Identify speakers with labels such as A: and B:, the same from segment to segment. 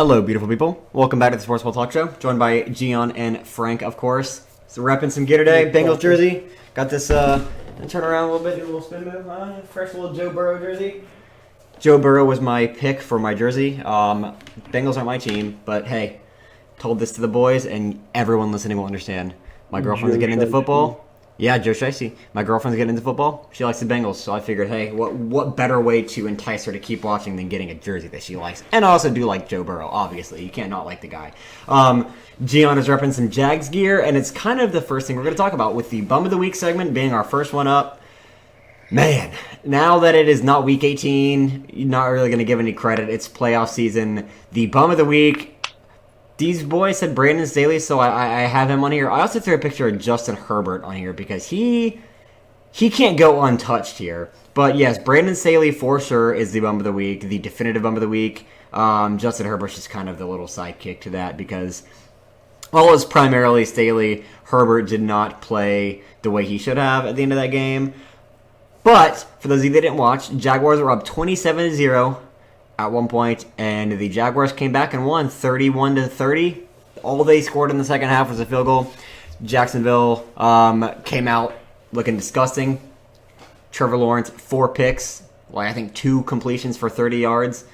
A: Hello, beautiful people. Welcome back to the Sports Ball Talk Show. Joined by Gian and Frank, of course. So repping some gear today. Bengals jersey. Got this, turn around a little bit, do a little spin move. Fresh little Joe Burrow jersey. Joe Burrow was my pick for my jersey. Bengals aren't my team, but hey, told this to the boys, and everyone listening will understand. My girlfriend's getting into football. Yeah, Joe Shicey. My girlfriend's getting into football. She likes the Bengals, so I figured, hey, what better way to entice her to keep watching than getting a jersey that she likes? And I also do like Joe Burrow, obviously. You can't not like the guy. Gian is repping some Jags gear, and it's kind of the first thing we're going to talk about with the Bum of the Week segment being our first one up. Man, now that it is not Week 18, you're not really going to give any credit. It's playoff season. The Bum of the Week... These boys said Brandon Staley, so I have him on here. I also threw a picture of Justin Herbert on here because he can't go untouched here. But yes, Brandon Staley for sure is the Bum of the Week, the definitive Bum of the Week. Justin Herbert's just kind of the little sidekick to that because while it was primarily Staley, Herbert did not play the way he should have at the end of that game. But for those of you that didn't watch, Jaguars were up 27-0. At one point, and the Jaguars came back and won 31-30. All they scored in the second half was a field goal. Jacksonville came out looking disgusting. Trevor Lawrence, 4 picks, I think 2 completions for 30 yards.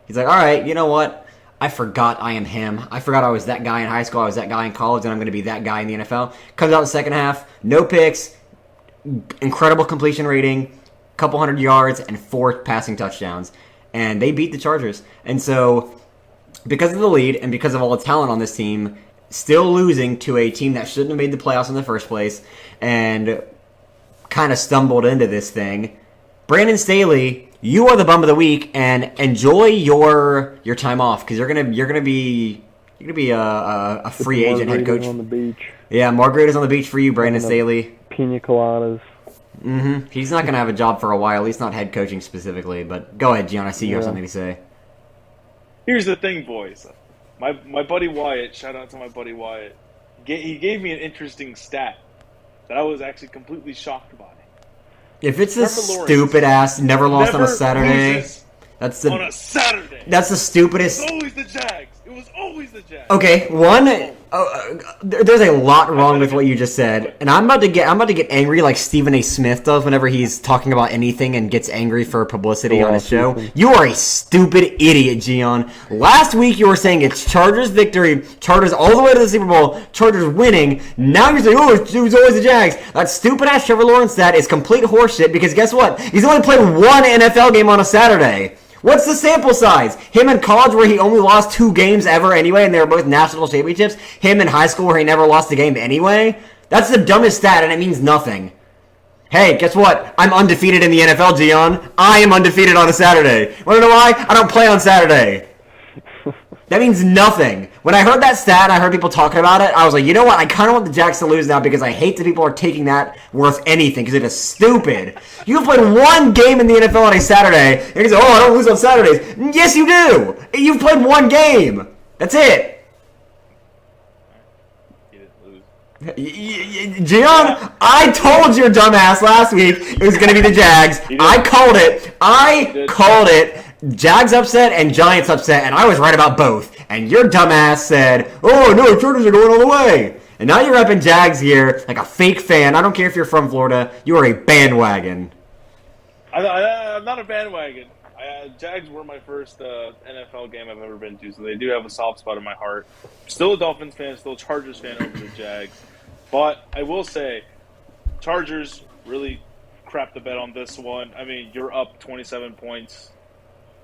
A: He's like, all right, you know what? I forgot I am him. I forgot I was that guy in high school. I was that guy in college, and I'm going to be that guy in the NFL. Comes out in the second half, no picks, incredible completion rating, couple hundred yards, and 4 passing touchdowns. And they beat the Chargers. And so, because of the lead and because of all the talent on this team, still losing to a team that shouldn't have made the playoffs in the first place and kind of stumbled into this thing, Brandon Staley, you are the Bum of the Week, and enjoy your time off because you're gonna be a free agent head coach
B: on the beach.
A: Yeah, margaritas on the beach for you, Brandon Staley.
B: Pina coladas.
A: He's not going to have a job for a while, at least not head coaching specifically. But go ahead, Gian. I see you have something to say.
C: Here's the thing, boys. My buddy Wyatt, shout out to my buddy Wyatt, he gave me an interesting stat that I was actually completely shocked by.
A: If it's this stupid-ass never lost on a Saturday,
C: on a Saturday.
A: That's the stupidest.
C: It's always the Jags. It was always the Jags.
A: Okay, there's a lot wrong with what you just said, and I'm about to get angry like Stephen A. Smith does whenever he's talking about anything and gets angry for publicity on his show. You are a stupid idiot, Gian. Last week you were saying it's Chargers victory, Chargers all the way to the Super Bowl, Chargers winning. Now you're saying, it was always the Jags. That stupid ass Trevor Lawrence stat is complete horseshit because guess what? He's only played one NFL game on a Saturday. What's the sample size? Him in college where he only lost 2 games ever anyway, and they were both national championships? Him in high school where he never lost a game anyway? That's the dumbest stat, and it means nothing. Hey, guess what? I'm undefeated in the NFL, Gian. I am undefeated on a Saturday. Want to know why? I don't play on Saturday. That means nothing. When I heard that stat and I heard people talking about it, I was like, you know what? I kind of want the Jags to lose now because I hate that people are taking that worth anything because it is stupid. You've played one game in the NFL on a Saturday, and you say, I don't lose on Saturdays. Yes, you do. You've played one game. That's it.
C: You didn't lose.
A: Gian, I told your dumbass last week it was going to be the Jags. I called it. Jags upset and Giants upset, and I was right about both. And your dumbass said, oh, no, Chargers are going all the way. And now you're repping Jags here like a fake fan. I don't care if you're from Florida. You are a bandwagon.
C: I'm not a bandwagon. Jags were my first NFL game I've ever been to, so they do have a soft spot in my heart. Still a Dolphins fan, still a Chargers fan over the Jags. But I will say, Chargers really crapped the bed on this one. I mean, you're up 27 points.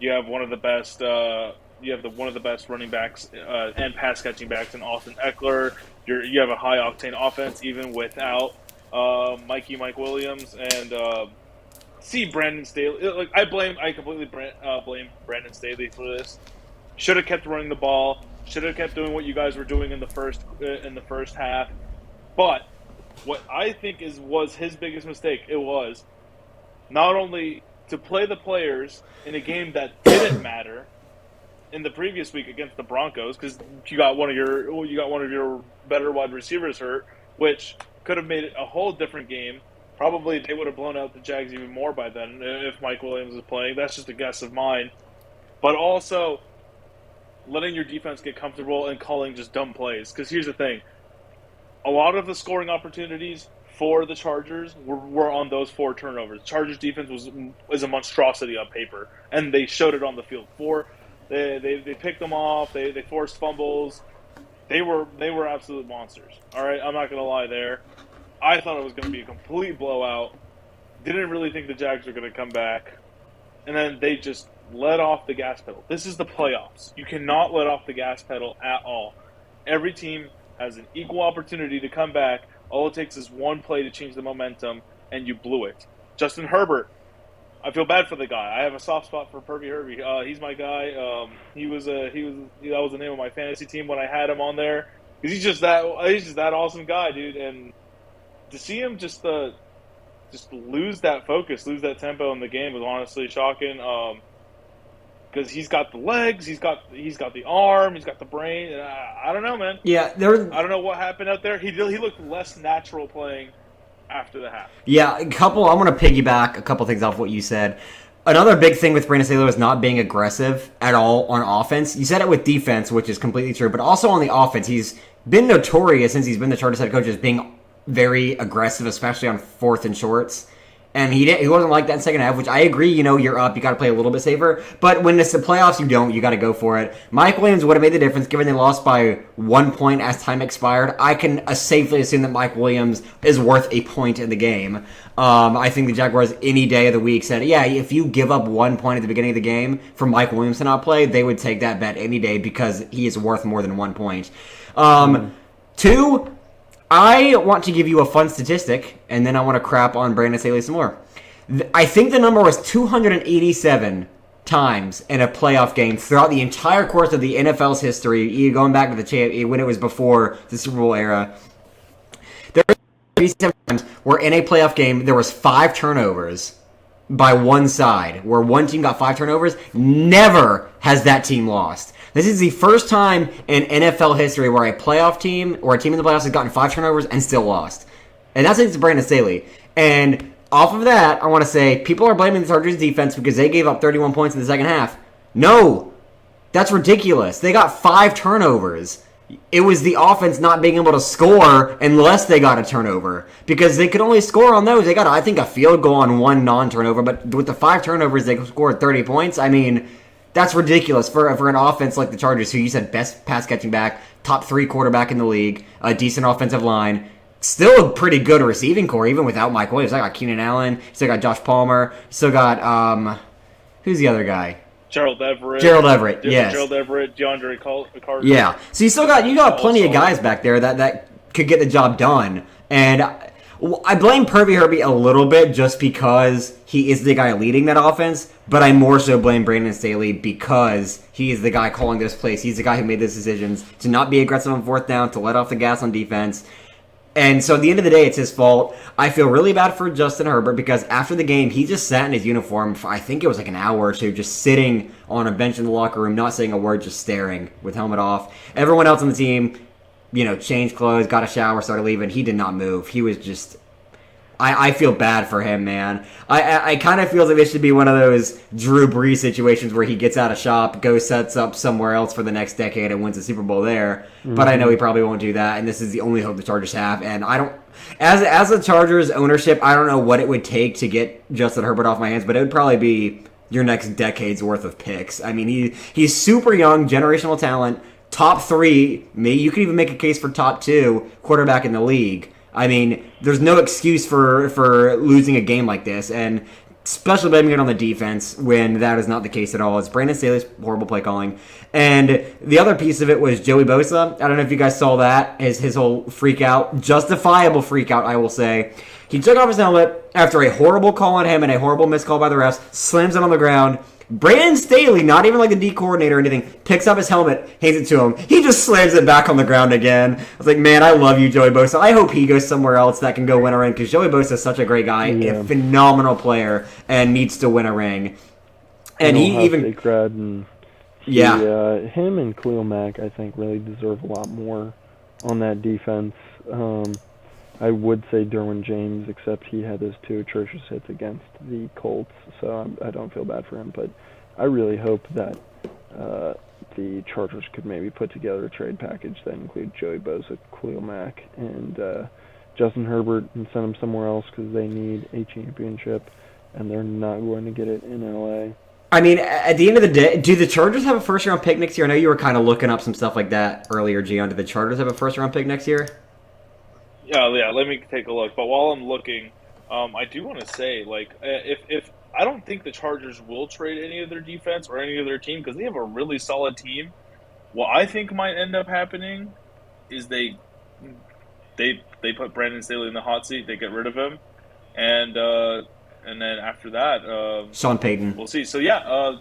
C: You have one of the best. One of the best running backs and pass catching backs in Austin Eckler. You have a high octane offense even without Mike Williams and Brandon Staley. I completely blame Brandon Staley for this. Should have kept running the ball. Should have kept doing what you guys were doing in the first half. But what I think was his biggest mistake. It was not only to play the players in a game that didn't matter in the previous week against the Broncos because you got one of your better wide receivers hurt, which could have made it a whole different game. Probably they would have blown out the Jags even more by then if Mike Williams was playing. That's just a guess of mine. But also, letting your defense get comfortable and calling just dumb plays. Because here's the thing. A lot of the scoring opportunities for the Chargers were on those 4 turnovers. Chargers defense was a monstrosity on paper, and they showed it on the field. They picked them off. They forced fumbles. They were absolute monsters. All right, I'm not gonna lie there. I thought it was gonna be a complete blowout. Didn't really think the Jags were gonna come back, and then they just let off the gas pedal. This is the playoffs. You cannot let off the gas pedal at all. Every team has an equal opportunity to come back. All it takes is one play to change the momentum, and you blew it. Justin Herbert, I feel bad for the guy. I have a soft spot for Pervy Herbie. He's my guy. That was the name of my fantasy team when I had him on there. Because he's just that awesome guy, dude. And to see him just lose that focus, lose that tempo in the game was honestly shocking. Because he's got the legs, he's got the arm, he's got the brain. And I don't know, man.
A: Yeah,
C: I don't know what happened out there. He looked less natural playing after the half.
A: Yeah, I'm going to piggyback a couple things off what you said. Another big thing with Brandon Staley was not being aggressive at all on offense. You said it with defense, which is completely true, but also on the offense. He's been notorious since he's been the Chargers head coach as being very aggressive, especially on 4th and shorts. And he wasn't like that in second half, which I agree, you're up, you got to play a little bit safer. But when it's the playoffs, you got to go for it. Mike Williams would have made the difference, given they lost by 1 point as time expired. I can safely assume that Mike Williams is worth a point in the game. I think the Jaguars any day of the week said, yeah, if you give up 1 point at the beginning of the game for Mike Williams to not play, they would take that bet any day because he is worth more than 1 point. 2, I want to give you a fun statistic, and then I want to crap on Brandon Staley some more. I think the number was 287 times in a playoff game throughout the entire course of the NFL's history, going back to the when it was before the Super Bowl era. There were 87 times where in a playoff game there was 5 turnovers by one side, where one team got 5 turnovers. Never has that team lost. This is the first time in NFL history where a playoff team or a team in the playoffs has gotten 5 turnovers and still lost. And that's thanks to Brandon Staley. And off of that, I want to say people are blaming the Chargers defense because they gave up 31 points in the second half. No, that's ridiculous. They got 5 turnovers. It was the offense not being able to score unless they got a turnover, because they could only score on those. They got, I think, a field goal on 1 non-turnover, but with the 5 turnovers, they scored 30 points. I mean, that's ridiculous for an offense like the Chargers, who you said best pass-catching back, top 3 quarterback in the league, a decent offensive line, still a pretty good receiving core, even without Mike Williams. I got Keenan Allen, still got Josh Palmer, still got, who's the other guy?
C: Gerald Everett,
A: yes.
C: Gerald Everett, DeAndre Carter.
A: Yeah, so you got plenty of guys back there that could get the job done, and I blame Pervy Herbie a little bit just because he is the guy leading that offense, but I more so blame Brandon Staley because he is the guy calling those plays. He's the guy who made those decisions to not be aggressive on 4th down, to let off the gas on defense. And so at the end of the day, it's his fault. I feel really bad for Justin Herbert because after the game, he just sat in his uniform for, I think it was like an hour or two, just sitting on a bench in the locker room, not saying a word, just staring with helmet off. Everyone else on the team, changed clothes, got a shower, started leaving. He did not move. He was just... I feel bad for him, man. I kind of feel like this should be one of those Drew Brees situations where he gets out of shop, goes sets up somewhere else for the next decade and wins the Super Bowl there. Mm-hmm. But I know he probably won't do that, and this is the only hope the Chargers have. And I don't, as a Chargers ownership, I don't know what it would take to get Justin Herbert off my hands, but it would probably be your next decade's worth of picks. I mean, he's super young, generational talent, top 3. Maybe you could even make a case for top 2 quarterback in the league. I mean, there's no excuse for losing a game like this, and especially blaming it on the defense when that is not the case at all. It's Brandon Staley's horrible play calling. And the other piece of it was Joey Bosa. I don't know if you guys saw that, his whole freak out, justifiable freak out, I will say. He took off his helmet after a horrible call on him and a horrible missed call by the refs, slams it on the ground. Brandon Staley, not even like the D coordinator or anything, picks up his helmet, hands it to him. He just slams it back on the ground again. I was like, man, I love you, Joey Bosa. I hope he goes somewhere else that can go win a ring, because Joey Bosa is such a great guy, a phenomenal player, and needs to win a ring. And he even...
B: him and Khalil Mack, I think, really deserve a lot more on that defense. I would say Derwin James, except he had those 2 atrocious hits against the Colts, so I don't feel bad for him. But I really hope that the Chargers could maybe put together a trade package that included Joey Bosa, Khalil Mack, and Justin Herbert, and send them somewhere else because they need a championship, and they're not going to get it in LA.
A: I mean, at the end of the day, do the Chargers have a first-round pick next year? I know you were kind of looking up some stuff like that earlier, Gian. Do the Chargers have a first-round pick next year?
C: Yeah. Let me take a look. But while I'm looking, I do want to say, like, if I don't think the Chargers will trade any of their defense or any of their team because they have a really solid team. What I think might end up happening is they put Brandon Staley in the hot seat. They get rid of him, and then after that,
A: Sean Payton.
C: We'll see. So yeah,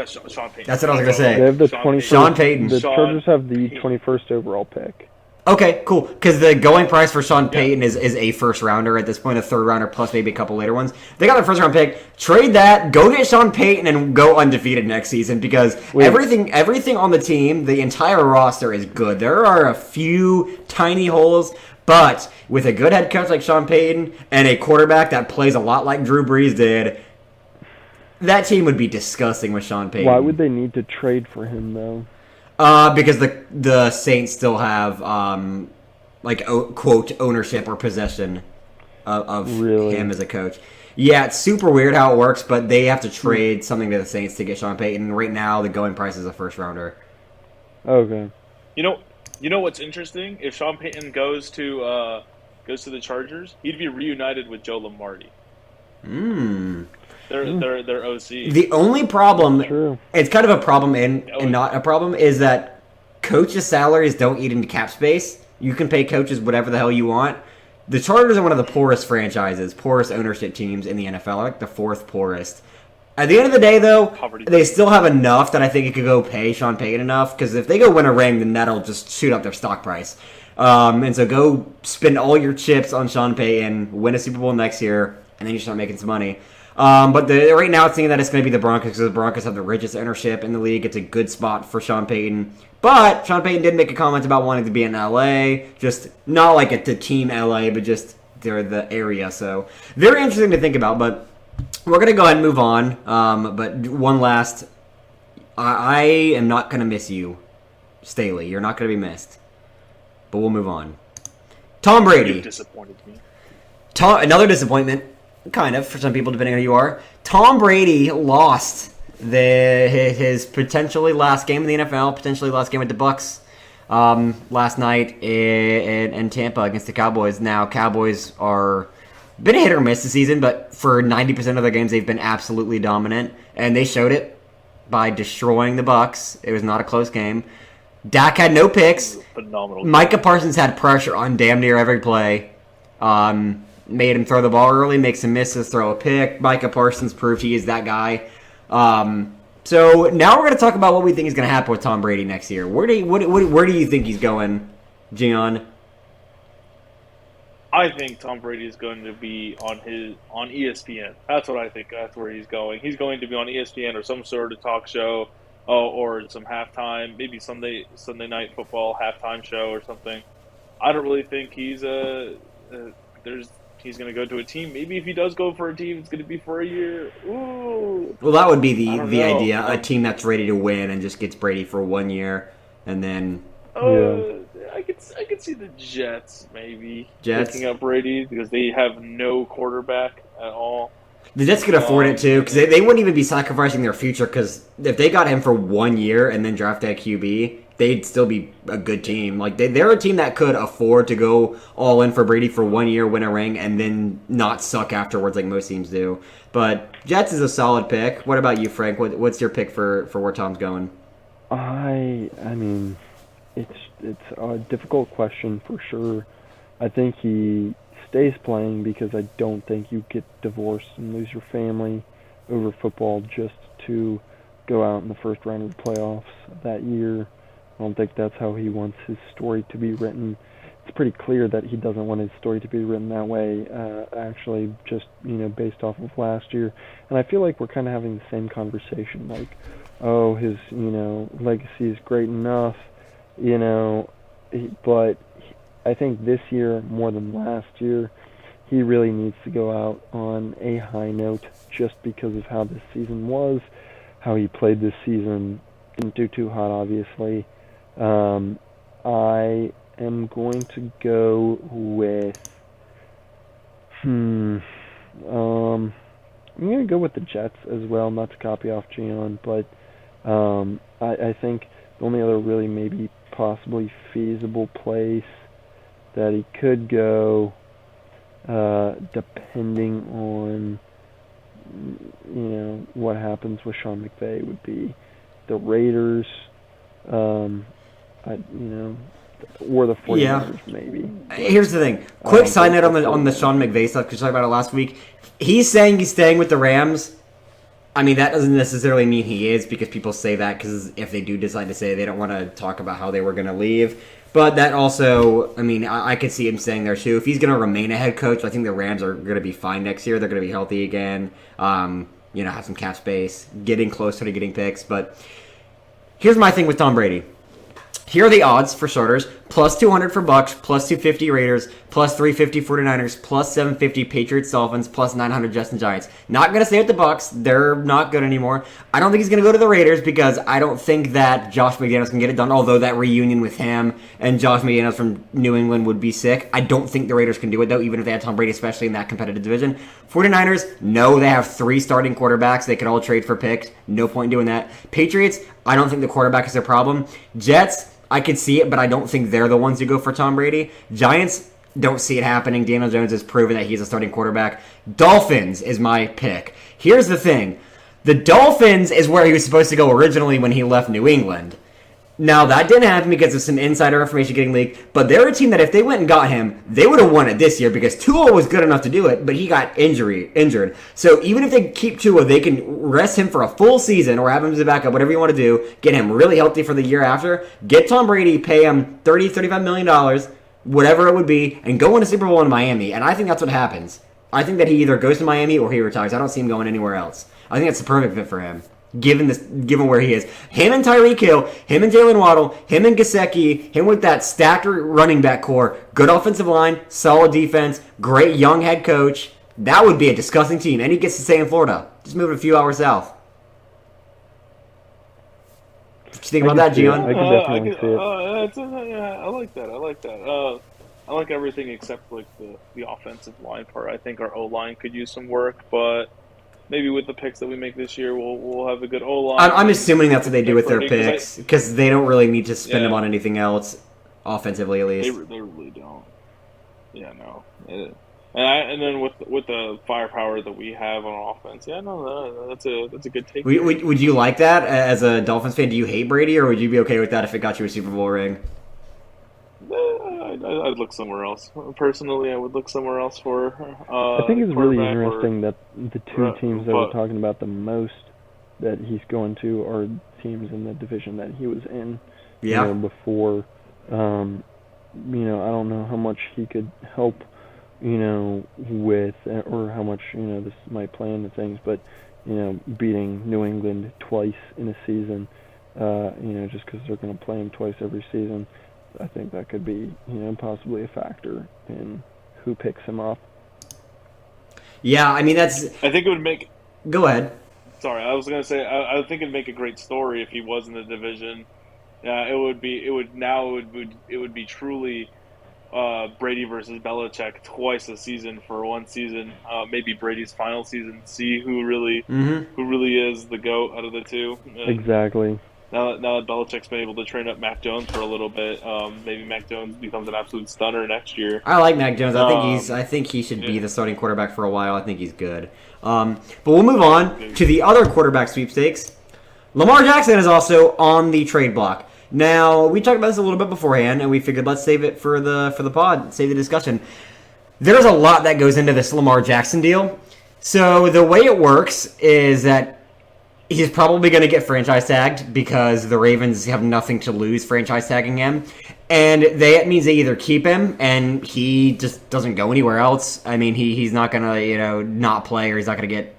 C: Sean Payton.
A: That's what I was gonna say.
B: They have the
A: Sean Payton.
B: The Chargers have the 21st overall pick.
A: Okay, cool. Because the going price for Sean Payton is a first-rounder at this point, a third-rounder plus maybe a couple later ones. They got their first-round pick. Trade that. Go get Sean Payton and go undefeated next season because everything on the team, the entire roster is good. There are a few tiny holes, but with a good head coach like Sean Payton and a quarterback that plays a lot like Drew Brees did, that team would be disgusting with Sean Payton.
B: Why would they need to trade for him, though?
A: Because the Saints still have quote ownership or possession of him as a coach. Yeah, it's super weird how it works, but they have to trade something to the Saints to get Sean Payton. Right now, the going price is a first rounder.
B: Okay.
C: You know what's interesting? If Sean Payton goes to the Chargers, he'd be reunited with Joe Lombardi. They're OC.
A: The only problem,
B: True.
A: It's kind of a problem and not a problem, is that coaches' salaries don't eat into cap space. You can pay coaches whatever the hell you want. The Chargers are one of the poorest franchises, poorest ownership teams in the NFL, like the fourth poorest. At the end of the day, though, they still have enough that I think it could go pay Sean Payton enough, because if they go win a ring, then that'll just shoot up their stock price. And so go spend all your chips on Sean Payton, win a Super Bowl next year, and then you start making some money. But right now it's thinking that it's going to be the Broncos because the Broncos have the richest ownership in the league. It's a good spot for Sean Payton. But Sean Payton did make a comment about wanting to be in LA, just not like at the team LA, but just the area. So very interesting to think about. But we're going to go ahead and move on. But one last, I am not going to miss you, Staley. You're not going to be missed. But we'll move on. Tom Brady.
C: You disappointed me.
A: Another disappointment. Kind of, for some people, depending on who you are. Tom Brady lost his potentially last game in the NFL, potentially last game with the Bucs last night in Tampa against the Cowboys. Now, Cowboys are been a hit or miss this season, but for 90% of their games, they've been absolutely dominant, and they showed it by destroying the Bucs. It was not a close game. Dak had no picks.
C: Phenomenal.
A: Micah Parsons had pressure on damn near every play. Made him throw the ball early, make some misses, throw a pick. Micah Parsons proved he is that guy. So now we're going to talk about what we think is going to happen with Tom Brady next year. Where do you think he's going, Gian?
C: I think Tom Brady is going to be on ESPN. That's what I think. That's where he's going. He's going to be on ESPN or some sort of talk show, or some halftime, maybe Sunday night football halftime show or something. I don't really think he's he's going to go to a team. Maybe if he does go for a team, it's going to be for a year. Ooh.
A: Well, that would be the idea. A team that's ready to win and just gets Brady for 1 year, and then.
C: I could see the Jets maybe picking up Brady because they have no quarterback at all.
A: The Jets could afford it too because they wouldn't even be sacrificing their future because if they got him for 1 year and then drafted a QB, they'd still be a good team. Like they're a team that could afford to go all in for Brady for 1 year, win a ring, and then not suck afterwards like most teams do. But Jets is a solid pick. What about you, Frank? What's your pick for where Tom's going?
B: I mean, it's a difficult question for sure. I think he stays playing because I don't think you get divorced and lose your family over football just to go out in the first round of the playoffs that year. I don't think that's how he wants his story to be written. It's pretty clear that he doesn't want his story to be written that way, actually, just, based off of last year. And I feel like we're kind of having the same conversation, like, oh, his, legacy is great enough, but I think this year, more than last year, he really needs to go out on a high note just because of how this season was, how he played this season, didn't do too hot, obviously. I am going to go with. I'm going to go with the Jets as well, not to copy off Gian, but I think the only other really maybe possibly feasible place that he could go, depending on what happens with Sean McVay, would be the Raiders, or the 49ers maybe.
A: Here's the thing. Quick side note on the Sean McVay stuff, because we talked about it last week. He's saying he's staying with the Rams. I mean, that doesn't necessarily mean he is, because people say that because if they do decide to say, they don't want to talk about how they were going to leave. But that also, I mean, I could see him staying there too. If he's going to remain a head coach, I think the Rams are going to be fine next year. They're going to be healthy again. Have some cap space, getting closer to getting picks. But here's my thing with Tom Brady. Here are the odds for starters. Plus 200 for Bucks, plus 250 Raiders, plus 350 49ers, plus 750 Patriots Dolphins, plus 900 Jets and Giants. Not going to stay with the Bucks. They're not good anymore. I don't think he's going to go to the Raiders because I don't think that Josh McDaniels can get it done, although that reunion with him and Josh McDaniels from New England would be sick. I don't think the Raiders can do it, though, even if they had Tom Brady, especially in that competitive division. 49ers, no, they have 3 starting quarterbacks. They could all trade for picks. No point in doing that. Patriots, I don't think the quarterback is their problem. Jets, I could see it, but I don't think they're the ones who go for Tom Brady. Giants, don't see it happening. Daniel Jones has proven that he's a starting quarterback. Dolphins is my pick. Here's the thing. The Dolphins is where he was supposed to go originally when he left New England. Now, that didn't happen because of some insider information getting leaked, but they're a team that if they went and got him, they would have won it this year because Tua was good enough to do it, but he got injured. So even if they keep Tua, they can rest him for a full season or have him as a backup, whatever you want to do, get him really healthy for the year after, get Tom Brady, pay him $35 million, whatever it would be, and go win a Super Bowl in Miami. And I think that's what happens. I think that he either goes to Miami or he retires. I don't see him going anywhere else. I think that's the perfect fit for him. Given where he is. Him and Tyreek Hill, him and Jalen Waddle, him and Gesicki, him with that stacked running back core, good offensive line, solid defense, great young head coach. That would be a disgusting team. And he gets to stay in Florida. Just move a few hours south. What you think about that, Gian?
B: I can definitely see it.
C: I like that. I like everything except like the offensive line part. I think our O-line could use some work, but maybe with the picks that we make this year, we'll have a good O-line.
A: I'm assuming that's what they do with their picks because they don't really need to spend them on anything else, offensively at least.
C: They really don't. Yeah, no. And then with the firepower that we have on offense, that's a good take.
A: Would you like that as a Dolphins fan? Do you hate Brady, or would you be okay with that if it got you a Super Bowl ring?
C: I'd look somewhere else. Personally, I would look somewhere else for.
B: I think it's really interesting that the two teams that we're talking about the most that he's going to are teams in the division that he was in.
A: Yeah.
B: Before. I don't know how much he could help. With or how much this might play into things, but beating New England twice in a season, just because they're going to play him twice every season. I think that could be, possibly a factor in who picks him up.
A: Yeah, I mean I
C: think it would make.
A: Go ahead.
C: Sorry, I was gonna say I think it'd make a great story if he was in the division. It would be truly Brady versus Belichick twice a season for one season. Maybe Brady's final season. See who really is the GOAT out of the two.
B: Exactly.
C: Now that Belichick's been able to train up Mac Jones for a little bit, maybe Mac Jones becomes an absolute stunner next year.
A: I like Mac Jones. I think he should be the starting quarterback for a while. I think he's good. But we'll move on to the other quarterback sweepstakes. Lamar Jackson is also on the trade block. Now, we talked about this a little bit beforehand, and we figured let's save it for the pod, save the discussion. There's a lot that goes into this Lamar Jackson deal. So the way it works is that he's probably going to get franchise tagged because the Ravens have nothing to lose franchise tagging him. And that means they either keep him and he just doesn't go anywhere else. I mean, he's not going to, not play, or he's not going to get,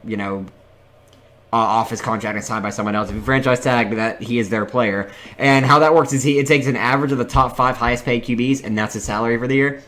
A: off his contract and signed by someone else. If he franchise tagged, that he is their player. And how that works is it takes an average of the top 5 highest paid QBs, and that's his salary for the year.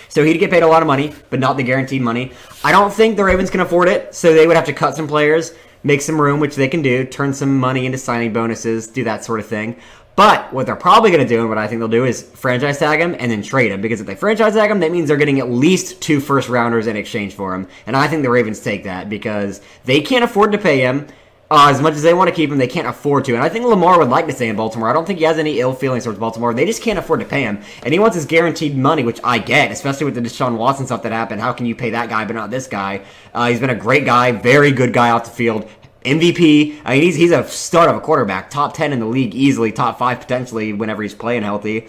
A: So he'd get paid a lot of money, but not the guaranteed money. I don't think the Ravens can afford it, so they would have to cut some players. make some room, which they can do, turn some money into signing bonuses, do that sort of thing. But what they're probably going to do, and what I think they'll do, is franchise tag him and then trade him. Because if they franchise tag him, that means they're getting at least 2 first-rounders in exchange for him. And I think the Ravens take that because they can't afford to pay him. As much as they want to keep him, they can't afford to. And I think Lamar would like to stay in Baltimore. I don't think he has any ill feelings towards Baltimore. They just can't afford to pay him. And he wants his guaranteed money, which I get, especially with the Deshaun Watson stuff that happened. How can you pay that guy but not this guy? He's been a great guy, very good guy out the field. MVP. I mean, he's a stud of a quarterback. Top 10 in the league easily. Top 5 potentially whenever he's playing healthy.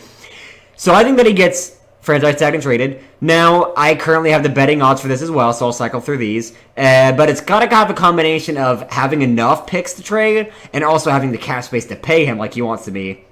A: So I think that he gets franchise tagged and traded. Now, I currently have the betting odds for this as well, so I'll cycle through these. But it's got to have a combination of having enough picks to trade and also having the cap space to pay him like he wants to be.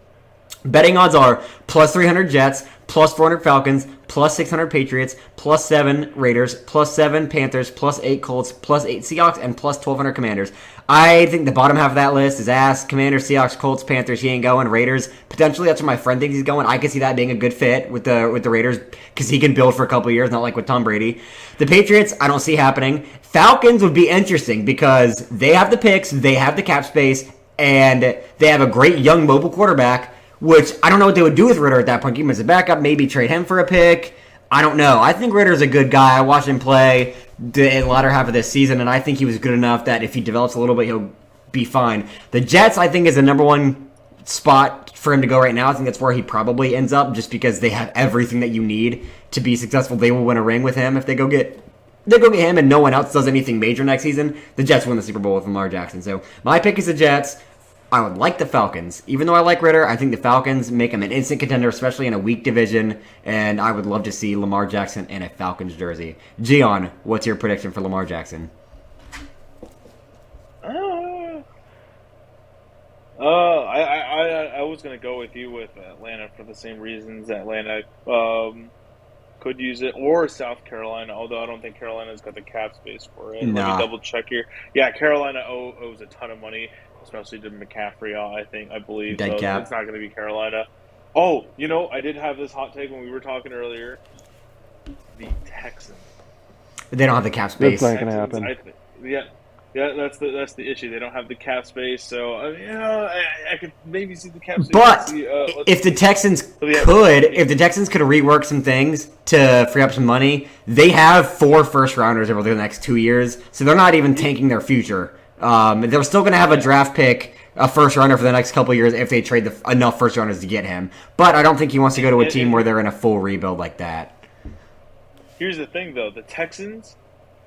A: Betting odds are plus 300 Jets, plus 400 Falcons, plus 600 Patriots, plus 7 Raiders, plus 7 Panthers, plus 8 Colts, plus 8 Seahawks, and plus 1,200 Commanders. I think the bottom half of that list is ass. Commanders, Seahawks, Colts, Panthers, he ain't going. Raiders, potentially that's where my friend thinks he's going. I can see that being a good fit with the Raiders because he can build for a couple of years, not like with Tom Brady. The Patriots, I don't see happening. Falcons would be interesting because they have the picks, they have the cap space, and they have a great young mobile quarterback, which I don't know what they would do with Ritter at that point. Keep him as a backup, maybe trade him for a pick. I don't know. I think Ritter's a good guy. I watched him play the latter half of this season, and I think he was good enough that if he develops a little bit, he'll be fine. The Jets, I think, is the number one spot for him to go right now. I think that's where he probably ends up just because they have everything that you need to be successful. They will win a ring with him if they go get him and no one else does anything major next season. The Jets win the Super Bowl with Lamar Jackson. So my pick is the Jets. I would like the Falcons. Even though I like Ritter, I think the Falcons make him an instant contender, especially in a weak division, and I would love to see Lamar Jackson in a Falcons jersey. Gian, what's your prediction for Lamar Jackson?
C: I was going to go with you with Atlanta for the same reasons. Atlanta could use it, or South Carolina, although I don't think Carolina's got the cap space for it.
A: Nah.
C: Let me double check here. Yeah, Carolina owes a ton of money, especially to McCaffrey, I believe.
A: Dead
C: so
A: cap.
C: it's not going to be Carolina. Oh, I did have this hot take when we were talking earlier. The Texans.
A: They don't have the cap space.
B: That's not going to happen.
C: Yeah, that's the issue. They don't have the cap space, so I could maybe see the cap space.
A: But if the Texans could rework some things to free up some money, they have 4 first rounders over the next 2 years, so they're not even tanking their future. They're still going to have a draft pick, a first rounder for the next couple of years if they trade enough first rounders to get him. But I don't think he wants to go to a team where they're in a full rebuild like that.
C: Here's the thing, though: the Texans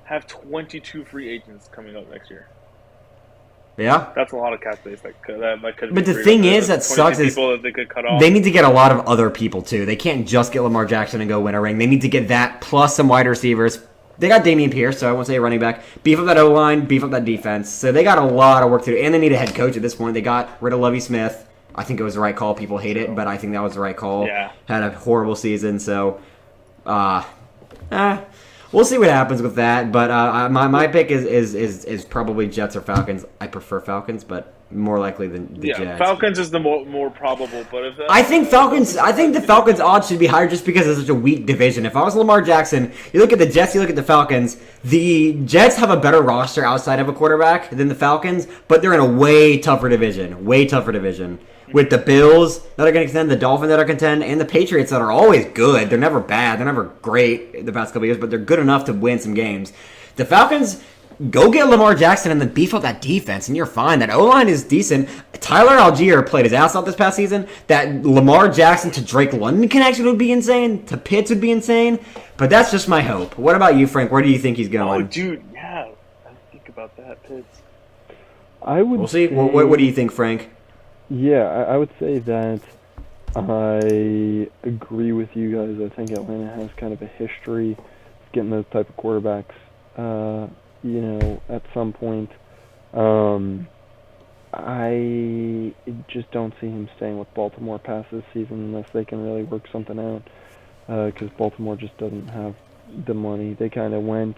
C: have 22 free agents coming up next year.
A: Yeah,
C: that's a lot of cap space. That could.
A: But the thing is, that sucks is
C: that they could cut off.
A: They need to get a lot of other people too. They can't just get Lamar Jackson and go win a ring. They need to get that plus some wide receivers. They got Dameon Pierce, so I won't say a running back. Beef up that O-line, beef up that defense. So they got a lot of work to do, and they need a head coach at this point. They got rid of Lovie Smith. I think it was the right call. People hate it, but I think that was the right call.
C: Yeah.
A: Had a horrible season, so we'll see what happens with that. But my pick is probably Jets or Falcons. I prefer Falcons, but more likely than the Jets.
C: Falcons is the more probable. But if
A: I think the Falcons' odds should be higher just because it's such a weak division. If I was Lamar Jackson, you look at the Jets, you look at the Falcons. The Jets have a better roster outside of a quarterback than the Falcons, but they're in a way tougher division. With the Bills that are going to contend, the Dolphins that are contend, and the Patriots that are always good. They're never bad. They're never great the past couple of years, but they're good enough to win some games. The Falcons, go get Lamar Jackson and then beef up that defense, and you're fine. That O-line is decent. Tyler Algier played his ass off this past season. That Lamar Jackson to Drake London connection would be insane. To Pitts would be insane. But that's just my hope. What about you, Frank? Where do you think he's going?
C: Oh, dude, yeah. I think about that, Pitts.
A: We'll see. What do you think, Frank?
B: Yeah, I would say that I agree with you guys. I think Atlanta has kind of a history of getting those type of quarterbacks, at some point. I just don't see him staying with Baltimore past this season unless they can really work something out, because Baltimore just doesn't have the money. They kind of went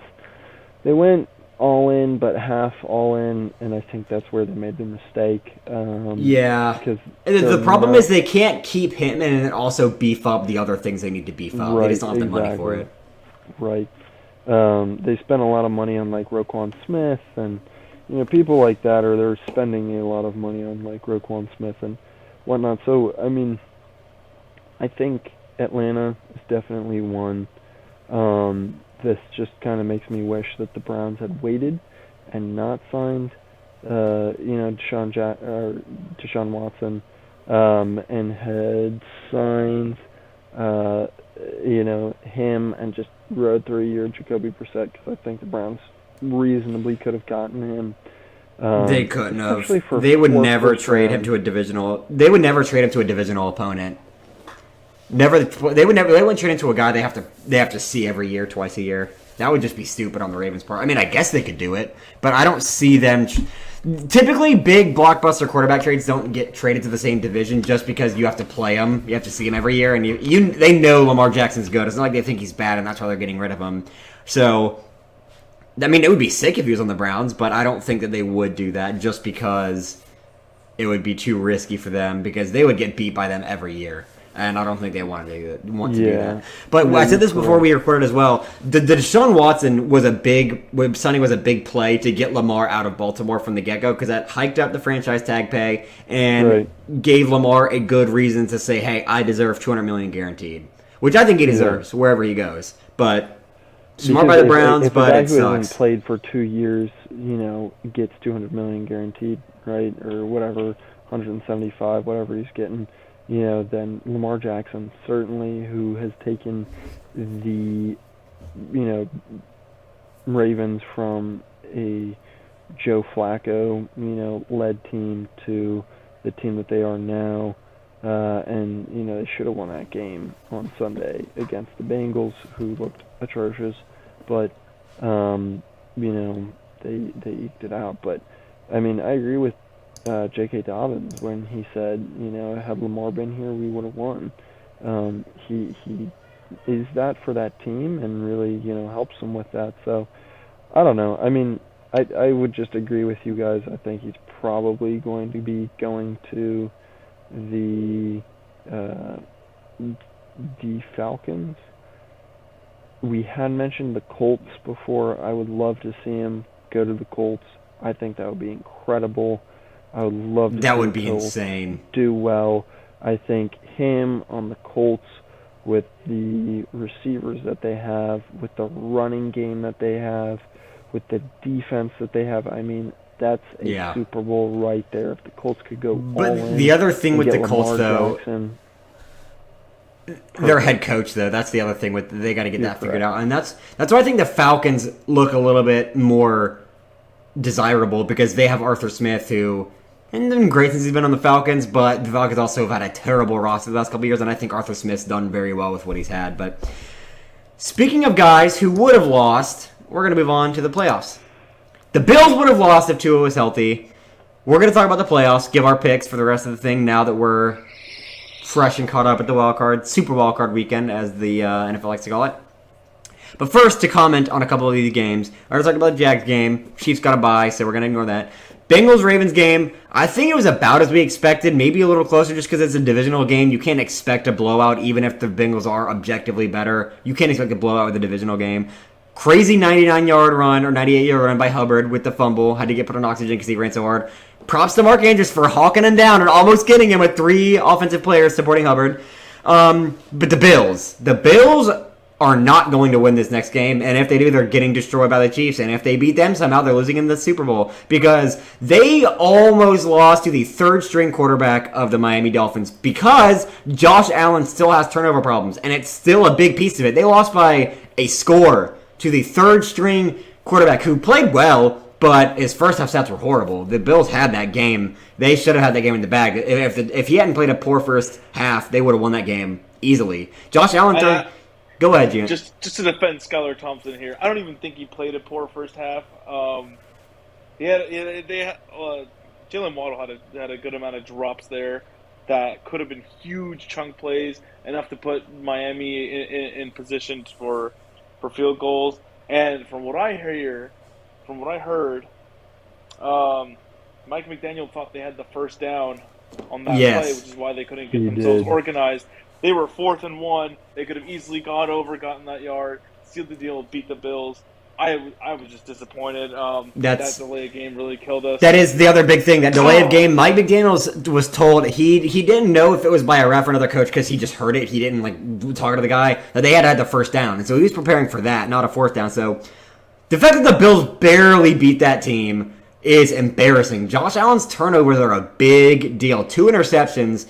B: all in, but half all in, and I think that's where they made the mistake. Because
A: the problem is they can't keep him and then also beef up the other things they need to beef up. They just don't have the money for it.
B: Right. They spent a lot of money on like Roquan Smith and people like that they're spending a lot of money on like Roquan Smith and whatnot. So I mean, I think Atlanta is definitely one. This just kind of makes me wish that the Browns had waited and not signed, Deshaun Watson, and had signed, him and just rode 3 year Jacoby Brissett, because I think the Browns reasonably could have gotten him.
A: They couldn't have. They would never trade him to a divisional. They would never trade him to a divisional opponent. Never. They wouldn't trade into a guy they have to see every year, twice a year. That would just be stupid on the Ravens' part. I mean, I guess they could do it, but I don't see them. Typically, big blockbuster quarterback trades don't get traded to the same division just because you have to play them. You have to see him every year, and they know Lamar Jackson's good. It's not like they think he's bad, and that's why they're getting rid of him. So, I mean, it would be sick if he was on the Browns, but I don't think that they would do that just because it would be too risky for them, because they would get beat by them every year. And I don't think they want to do that. But I said this before we recorded as well. The Deshaun Watson signing was a big play to get Lamar out of Baltimore from the get-go, because that hiked up the franchise tag pay and gave Lamar a good reason to say, hey, I deserve $200 million guaranteed, which I think he deserves wherever he goes. But smart by the Browns,
B: if
A: but
B: a guy
A: it
B: who
A: sucks.
B: hasn't played for 2 years, gets $200 million guaranteed, right, or whatever, 175, whatever he's getting. Then Lamar Jackson, certainly, who has taken the, Ravens from a Joe Flacco, led team to the team that they are now. And, they should have won that game on Sunday against the Bengals, who looked atrocious. But, they eked it out. But, I mean, I agree with J.K. Dobbins when he said, had Lamar been here, we would have won. He is that for that team and really, helps them with that. So, I don't know. I mean, I would just agree with you guys. I think he's probably going to be going to the Falcons. We had mentioned the Colts before. I would love to see him go to the Colts. I think that would be incredible. I would love to.
A: That would be insane.
B: Do well. I think him on the Colts, with the receivers that they have, with the running game that they have, with the defense that they have. I mean, that's a Super Bowl right there. If the Colts could go all in.
A: But the other thing with the Colts, though,
B: Jackson,
A: their head coach, though, that's the other thing. They got to get that figured out, and that's why I think the Falcons look a little bit more desirable, because they have Arthur Smith, who hasn't been great since he's been on the Falcons, but the Falcons also have had a terrible roster the last couple of years, and I think Arthur Smith's done very well with what he's had. But speaking of guys who would have lost, we're going to move on to the playoffs. The Bills would have lost if Tua was healthy. We're going to talk about the playoffs, give our picks for the rest of the thing now that we're fresh and caught up at the Super Wild Card weekend, as the NFL likes to call it. But first, to comment on a couple of these games, I already talked about the Jags game. Chiefs got a bye, so we're going to ignore that. Bengals-Ravens game, I think it was about as we expected, maybe a little closer just because it's a divisional game. You can't expect a blowout, even if the Bengals are objectively better. You can't expect a blowout with a divisional game. Crazy 99-yard run, or 98-yard run by Hubbard with the fumble. Had to get put on oxygen because he ran so hard. Props to Mark Andrews for hawking him down and almost getting him with 3 offensive players supporting Hubbard. But the Bills are not going to win this next game, and if they do, they're getting destroyed by the Chiefs, and if they beat them, somehow they're losing in the Super Bowl, because they almost lost to the third-string quarterback of the Miami Dolphins, because Josh Allen still has turnover problems, and it's still a big piece of it. They lost by a score to the third-string quarterback, who played well, but his first-half stats were horrible. The Bills had that game. They should have had that game in the bag. If he hadn't played a poor first half, they would have won that game easily. Josh Allen Go ahead, Gene.
C: Just to defend Skylar Thompson here, I don't even think he played a poor first half. Jalen Waddle had a good amount of drops there that could have been huge chunk plays, enough to put Miami in position for field goals. And from what I heard, Mike McDaniel thought they had the first down on that play, which is why they couldn't get themselves organized. They were 4th and 1. They could have easily gotten that yard, sealed the deal, beat the Bills. I was just disappointed. That delay of game really killed us.
A: That is the other big thing. That delay of game. Mike McDaniels was told he didn't know if it was by a ref or another coach because he just heard it. He didn't talk to the guy that they had the first down, and so he was preparing for that, not a fourth down. So the fact that the Bills barely beat that team is embarrassing. Josh Allen's turnovers are a big deal. 2 interceptions.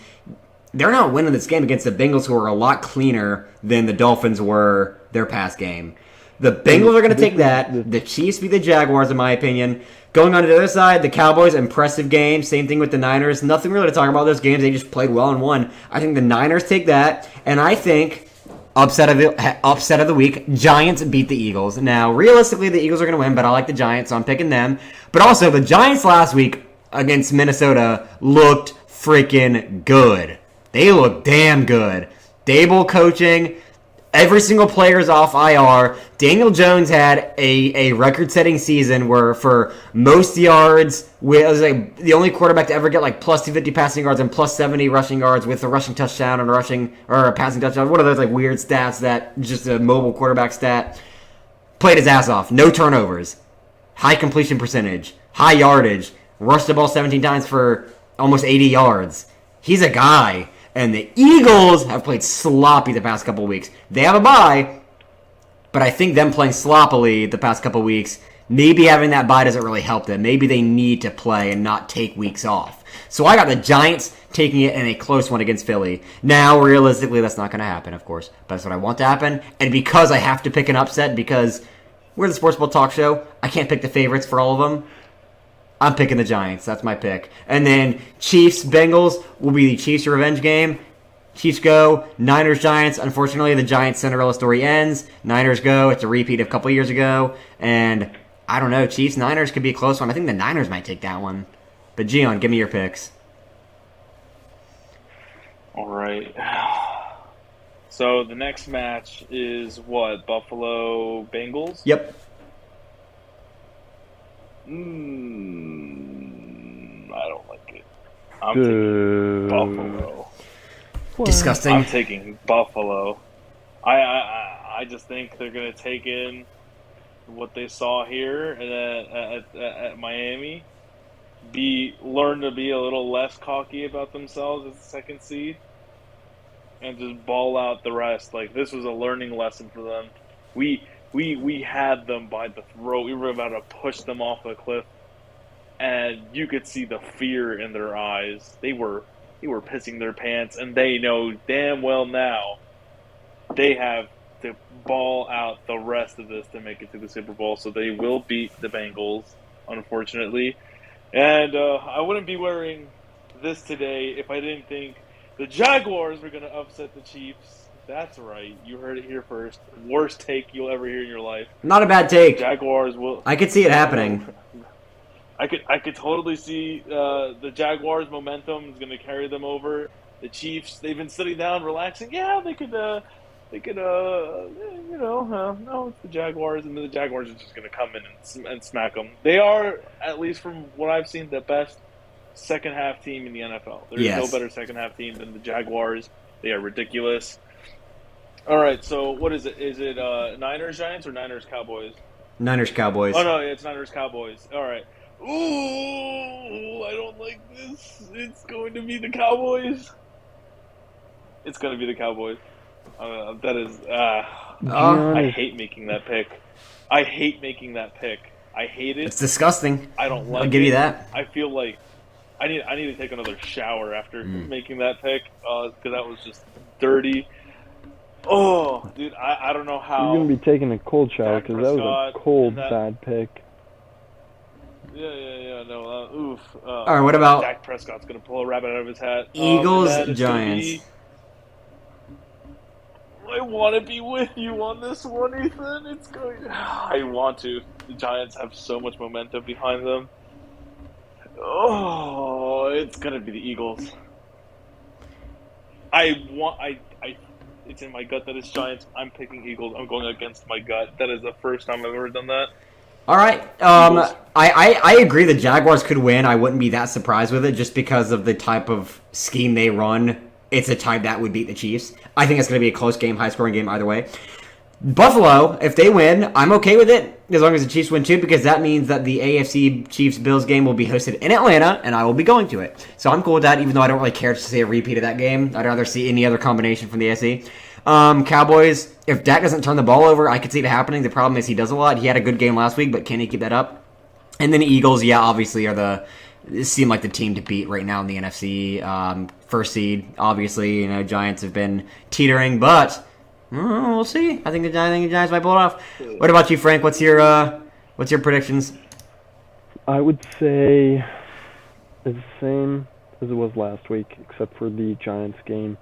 A: They're not winning this game against the Bengals, who are a lot cleaner than the Dolphins were their past game. The Bengals are going to take that. The Chiefs beat the Jaguars, in my opinion. Going on to the other side, the Cowboys, impressive game. Same thing with the Niners. Nothing really to talk about those games. They just played well and won. I think the Niners take that. And I think, upset of the week, Giants beat the Eagles. Now, realistically, the Eagles are going to win, but I like the Giants, so I'm picking them. But also, the Giants last week against Minnesota looked freaking good. They looked damn good. Dable coaching. Every single player's off IR. Daniel Jones had a record-setting season where for most yards, was like the only quarterback to ever get like plus 250 passing yards and plus 70 rushing yards with a rushing touchdown and a passing touchdown. One of those like weird stats that just a mobile quarterback stat. Played his ass off. No turnovers. High completion percentage. High yardage. Rushed the ball 17 times for almost 80 yards. He's a guy. And the Eagles have played sloppy the past couple of weeks. They have a bye, but I think them playing sloppily the past couple of weeks, maybe having that bye doesn't really help them. Maybe they need to play and not take weeks off. So I got the Giants taking it in a close one against Philly. Now, realistically, that's not going to happen, of course. But that's what I want to happen. And because I have to pick an upset, because we're the Sports Ball Talk Show, I can't pick the favorites for all of them. I'm picking the Giants. That's my pick. And then Chiefs-Bengals will be the Chiefs' revenge game. Chiefs go. Niners-Giants. Unfortunately, the Giants Cinderella story ends. Niners go. It's a repeat of a couple years ago. And I don't know. Chiefs-Niners could be a close one. I think the Niners might take that one. But Gian, give me your picks.
C: All right. So the next match is what? Buffalo-Bengals?
A: Yep.
C: I don't like it. I'm taking Buffalo.
B: What?
A: Disgusting.
C: I'm taking Buffalo. I just think they're going to take in what they saw here at Miami. Learn to be a little less cocky about themselves as the second seed, and just ball out the rest. Like, this was a learning lesson for them. We had them by the throat. We were about to push them off a cliff, and you could see the fear in their eyes. They were pissing their pants, and they know damn well now they have to ball out the rest of this to make it to the Super Bowl. So they will beat the Bengals, unfortunately. And I wouldn't be wearing this today if I didn't think the Jaguars were going to upset the Chiefs. That's right. You heard it here first. Worst take you'll ever hear in your life.
A: Not a bad take.
C: Jaguars will.
A: I could see it happening.
C: I could totally see the Jaguars' momentum is going to carry them over. The Chiefs, they've been sitting down, relaxing. Yeah, no, it's the Jaguars, and then the Jaguars are just going to come in and smack them. They are, at least from what I've seen, the best second half team in the NFL. There's no better second half team than the Jaguars. They are ridiculous. All right, so what is it? Is it Niners Giants or Niners Cowboys?
A: Niners Cowboys.
C: Oh no, it's Niners Cowboys. All right. Ooh, I don't like this. It's going to be the Cowboys. It's going to be the Cowboys. That is. I hate making that pick. I hate it.
A: It's disgusting.
C: I don't like it.
A: I'll give you that.
C: I feel like I need to take another shower after making that pick because that was just dirty. Oh, dude, I don't know how.
B: You're going to be taking a cold shower because that was a cold, bad pick.
C: Yeah, no, oof.
A: All right, what about
C: Dak Prescott's going to pull a rabbit out of his hat.
A: Eagles, Giants?
C: I want to be with you on this one, Ethan. It's going. I want to. The Giants have so much momentum behind them. Oh, it's going to be the Eagles. It's in my gut that it's Giants. I'm picking Eagles. I'm going against my gut. That is the first time I've ever done that.
A: All right. I agree the Jaguars could win. I wouldn't be that surprised with it just because of the type of scheme they run. It's a type that would beat the Chiefs. I think it's going to be a close game, high-scoring game either way. Buffalo, if they win, I'm okay with it as long as the Chiefs win too, because that means that the AFC Chiefs-Bills game will be hosted in Atlanta, and I will be going to it. So I'm cool with that, even though I don't really care to see a repeat of that game. I'd rather see any other combination from the AFC. Cowboys, if Dak doesn't turn the ball over, I could see it happening. The problem is he does a lot. He had a good game last week, but can he keep that up? And then the Eagles, obviously seem like the team to beat right now in the NFC. First seed, obviously, Giants have been teetering, but we'll see. I think the Giants might pull it off. What about you, Frank? What's your predictions?
B: I would say it's the same as it was last week, except for the Giants game.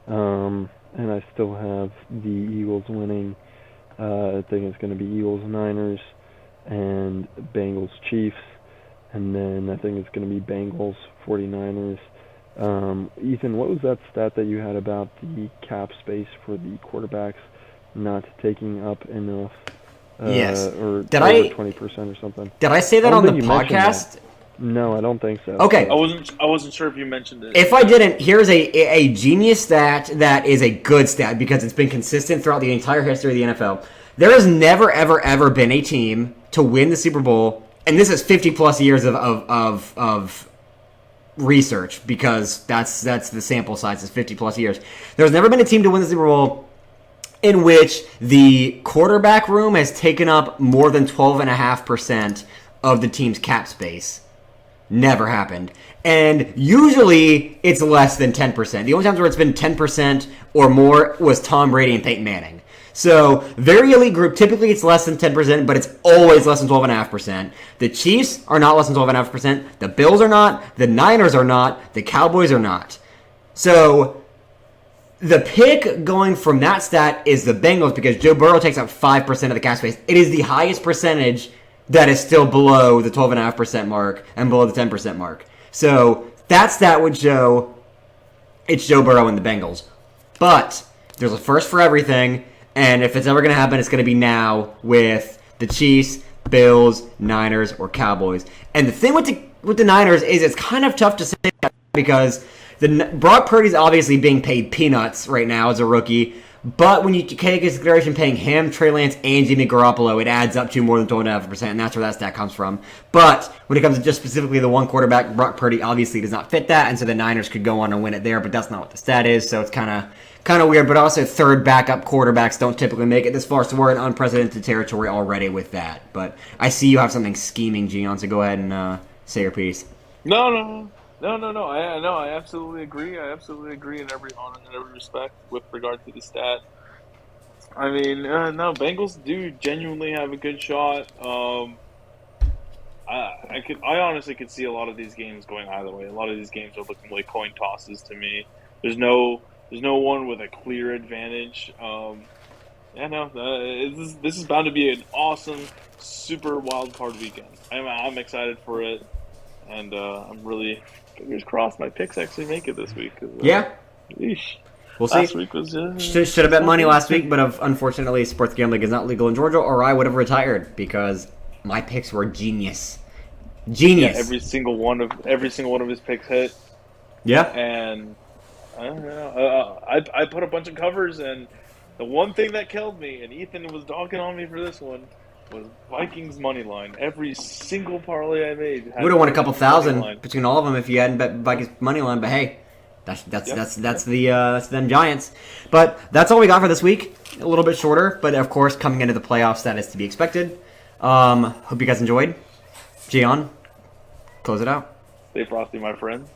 B: And I still have the Eagles winning. I think it's going to be Eagles-Niners and Bengals-Chiefs. And then I think it's going to be Bengals-49ers. Ethan, what was that stat that you had about the cap space for the quarterbacks not taking up enough?
A: Yes.
B: Or
A: did
B: over
A: I
B: 20% or something?
A: Did I say that on the podcast?
B: No, I don't think so.
A: Okay.
C: I wasn't sure if you mentioned it.
A: If I didn't, here's a genius stat that is a good stat because it's been consistent throughout the entire history of the NFL. There has never, ever, ever been a team to win the Super Bowl, and this is 50-plus years of research because that's the sample size is 50-plus years. There's never been a team to win the Super Bowl in which the quarterback room has taken up more than 12.5% of the team's cap space. Never happened. And usually it's less than 10%. The only times where it's been 10% or more was Tom Brady and Peyton Manning. So, very elite group. Typically it's less than 10%, but it's always less than 12.5%. The Chiefs are not less than 12.5%. The Bills are not. The Niners are not. The Cowboys are not. So, the pick going from that stat is the Bengals because Joe Burrow takes up 5% of the cap space. It is the highest percentage that is still below the 12.5% mark and below the 10% mark. So that stat would show it's Joe Burrow and the Bengals. But there's a first for everything, and if it's ever going to happen, it's going to be now with the Chiefs, Bills, Niners, or Cowboys. And the thing with the Niners is it's kind of tough to say that because Brock Purdy's obviously being paid peanuts right now as a rookie. But when you take into consideration paying him, Trey Lance, and Jimmy Garoppolo, it adds up to more than 12.5%, and that's where that stat comes from. But when it comes to just specifically the one quarterback, Brock Purdy obviously does not fit that, and so the Niners could go on and win it there, but that's not what the stat is, so it's kind of weird. But also, third backup quarterbacks don't typically make it this far, so we're in unprecedented territory already with that. But I see you have something scheming, Gian, so go ahead and say your piece.
C: No. I absolutely agree. I absolutely agree in every respect with regard to the stat. I mean, no, Bengals do genuinely have a good shot. I honestly could see a lot of these games going either way. A lot of these games are looking like coin tosses to me. There's no one with a clear advantage. This is bound to be an awesome, super wild card weekend. I'm excited for it, and I'm really. Fingers crossed my picks actually make it this week.
A: Yeah.
C: Yeesh.
A: We'll see.
C: Last week was
A: should have bet money last week, but unfortunately sports gambling is not legal in Georgia, or I would have retired because my picks were genius.
C: Yeah, every single one of his picks hit.
A: Yeah.
C: And I don't know. I put a bunch of covers, and the one thing that killed me, and Ethan was dogging on me for this one, was Vikings money line. Every single parlay I made
A: would have won a couple thousand between all of them if you hadn't bet Vikings money line. But hey, that's them Giants. But that's all we got for this week. A little bit shorter, but of course coming into the playoffs, that is to be expected. Hope you guys enjoyed. Gian, close it out.
C: Stay frosty, my friend.